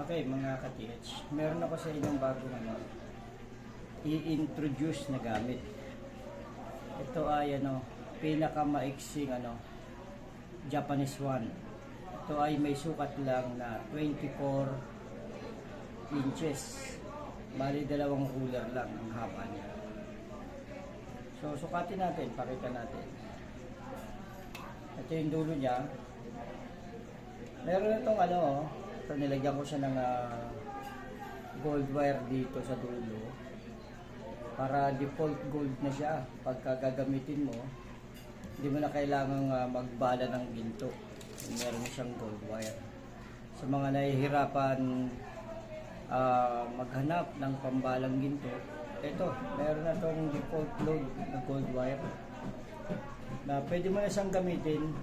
Okay mga ka-TH, meron ako sa inyong bagong i-introduce na gamit. Ito ay pinakamaiksing Japanese one. Ito ay may sukat lang na 24 inches. Bali dalawang ruler lang ang haba niya. So sukatin natin, pakita natin. Ito yung dulo niya. Meron itong so nilagyan ko siya ng gold wire dito sa dulo para default gold na siya. Pagka gagamitin mo, hindi mo na kailangang magbala ng ginto. Meron siyang gold wire. Sa mga nahihirapan maghanap ng pambalang ginto, ito, meron na itong default load na gold wire na pwede mo na siyang gamitin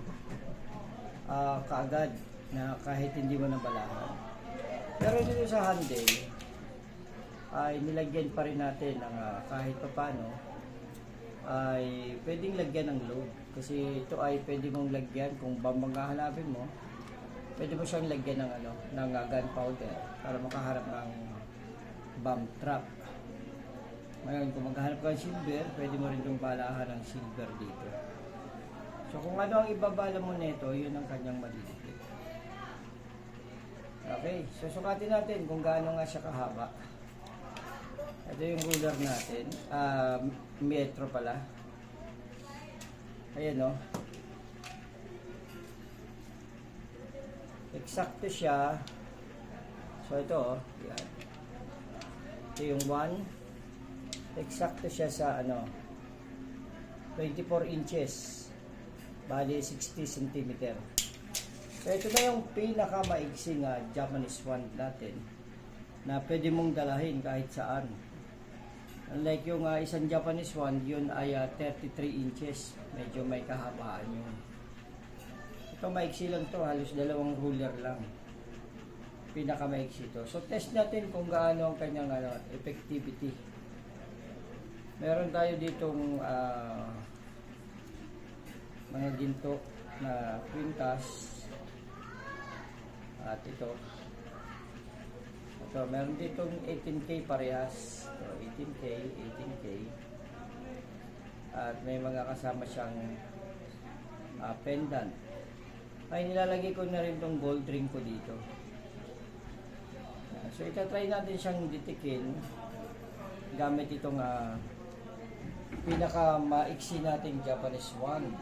kaagad na kahit hindi mo nabalahan. Pero dito sa handle ay nilagyan pa rin natin ng kahit papano ay pwedeng lagyan ng load, kasi ito ay pwede mong lagyan kung hanapin mo, pwede mo siyang lagyan ng ng gunpowder para makaharap ng bomb trap. Ngayon kung maghahanap ka ng silver, pwede mo rin itong balahan ng silver dito. So kung ano ang ibabala mo nito, yun ang kanyang madidikit. Okay, so sukatin natin kung gaano nga siya kahaba. Ito yung ruler natin, metro pala. Ayan eksakto siya. So ito yan. Ito yung 1. Eksakto siya sa 24 inches. Bali 60 cm. So ito na yung pinakamaiksing Japanese wand natin na pwede mong dalahin kahit saan. Unlike yung isang Japanese wand, yun ay 33 inches. Medyo may kahabaan yun. Ito maiksi lang to, halos dalawang ruler lang. Pinakamaiksi to. So test natin kung gaano ang kanyang effectivity. Meron tayo ditong mga ginto na kwintas. At ito, meron ditong 18K parehas. So, 18K. At may mga kasama siyang pendant. Ay, nilalagay ko na rin itong gold ring ko dito. So, itatry natin siyang ditikin gamit itong pinaka-maiksi nating Japanese wand.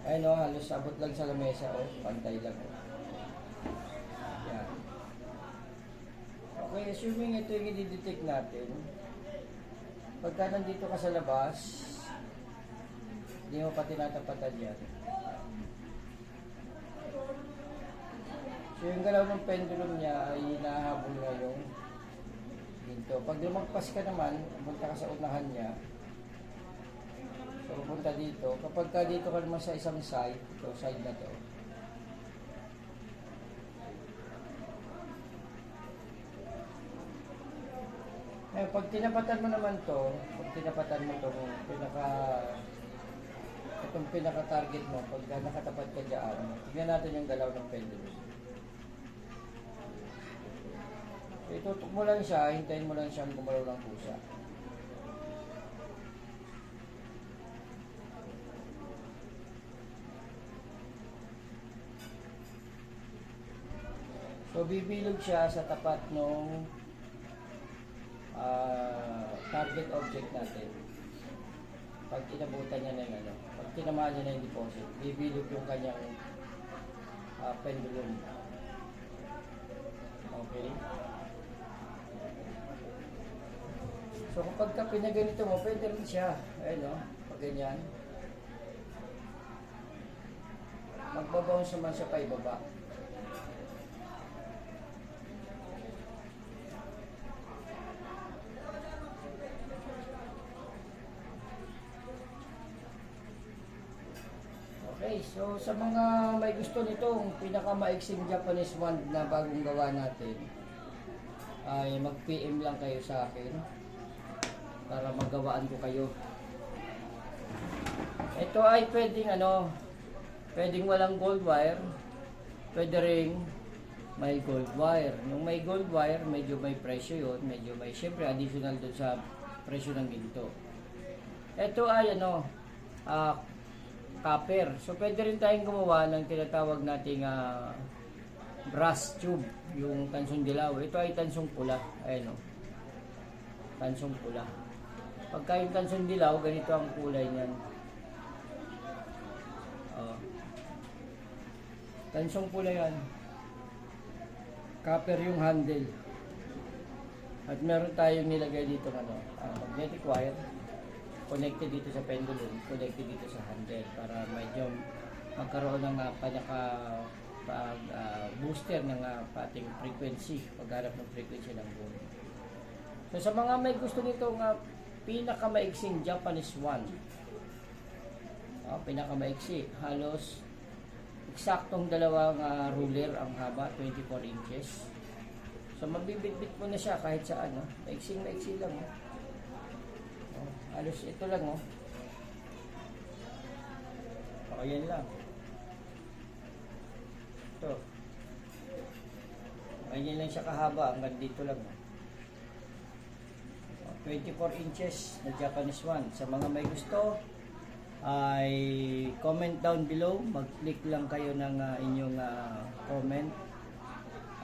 Ayun halos abot lang sa lamesa. Pantay lang. Yan. Okay, assuming ito yung i-detect natin, pagka nandito ka sa labas, hindi mo pa tinatapatan yan. So yung galaw ng pendulum niya ay hinahabol na yung ginto. Pag lumagpas ka naman, punta ka sa unahan niya, so punta dito. Kapag ka dito ka naman sa isang side, ito side na to, pag tinapatan mo naman to, itong pinaka-target mo, pag nakatapat ka dyan, tingnan natin yung galaw ng pendulum. So, itutok mo lang siya, hintayin mo lang siyang gumalaw ng pusa. So, bibilog siya sa tapat ng target object natin. Pag inabutan niya na yung pag tinamaan niya na yung deposit, bibilog yung kanyang pendulum. Okay? So kapag pinaganito mo, pwede rin siya. Ayun pag ganyan. Magbabounce naman siya pa ibaba. Okay, so sa mga may gusto nitong pinakamaiksing Japanese wand na bagong gawa natin, ay mag-PM lang kayo sa akin para magawaan ko kayo. Ito ay pwedeng pwedeng walang gold wire, pwede ring may gold wire. Yung may gold wire, medyo may presyo yun, medyo may, syempre additional doon sa presyo ng ginto. Ito ay ano, copper. So pwede rin tayong gumawa ng tinatawag nating brass tube, yung tansong dilaw. Ito ay tansong pula. Ayan o, tansong pula. Pagka yung tansong dilaw, ganito ang kulay niyan. Tansong pula yan. Copper yung handle. At meron tayong nilagay dito magnetic wire connected dito sa pendulum, connected dito sa handle para medyo magkaroon ng booster ng ating frequency, pagharap ng frequency ng buhay. So sa mga may gusto nito pinakamaiksing Japanese one, pinakamaiksi, halos eksaktong dalawang ruler ang haba, 24 inches. So mabibitbit mo na siya kahit saan, maiksing lang. Halos ito lang yan lang. Ito. Ganyan lang siya kahaba, hanggang dito lang. 24 inches na Japanese one. Sa mga may gusto, ay comment down below, mag-click lang kayo ng inyong comment,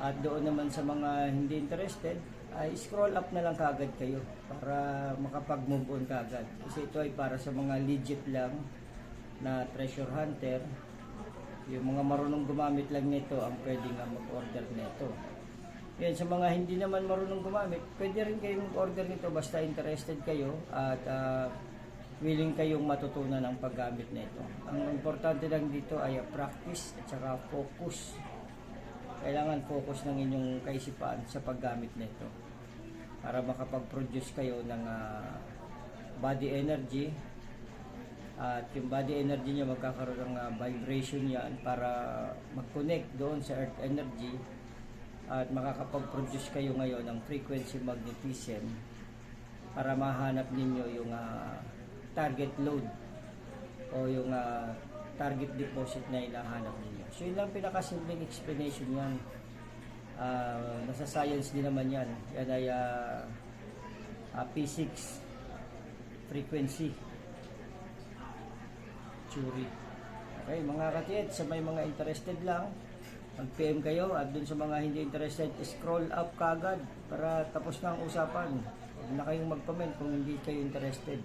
at doon naman sa mga hindi interested ay scroll up na lang kagad kayo para makapag-move on kagad, kasi ito ay para sa mga legit lang na treasure hunter. Yung mga marunong gumamit lang nito ang pwedeng mag-order nito. Yan, sa mga hindi naman marunong gumamit, pwede rin kayong mag-order nito basta interested kayo at willing kayong matutunan ang paggamit nito. Ang importante lang dito ay practice at saka focus. Kailangan focus ng inyong kaisipan sa paggamit nito para makapag-produce kayo ng body energy, at yung body energy nyo magkakaroon ng vibration yan para mag-connect doon sa earth energy, at makakapag-produce kayo ngayon ng frequency magnetism para mahanap ninyo yung target load o yung target deposit na hinahanap ninyo. So yun lang pinakasimpleng explanation yan. Nasa science din naman yan. Yan ay P6 frequency theory. Okay, mga katiet, sa may mga interested lang, mag-PM kayo, at dun sa mga hindi interested, scroll up kagad para tapos na ang usapan. Huwag na kayong mag-comment kung hindi kayo interested.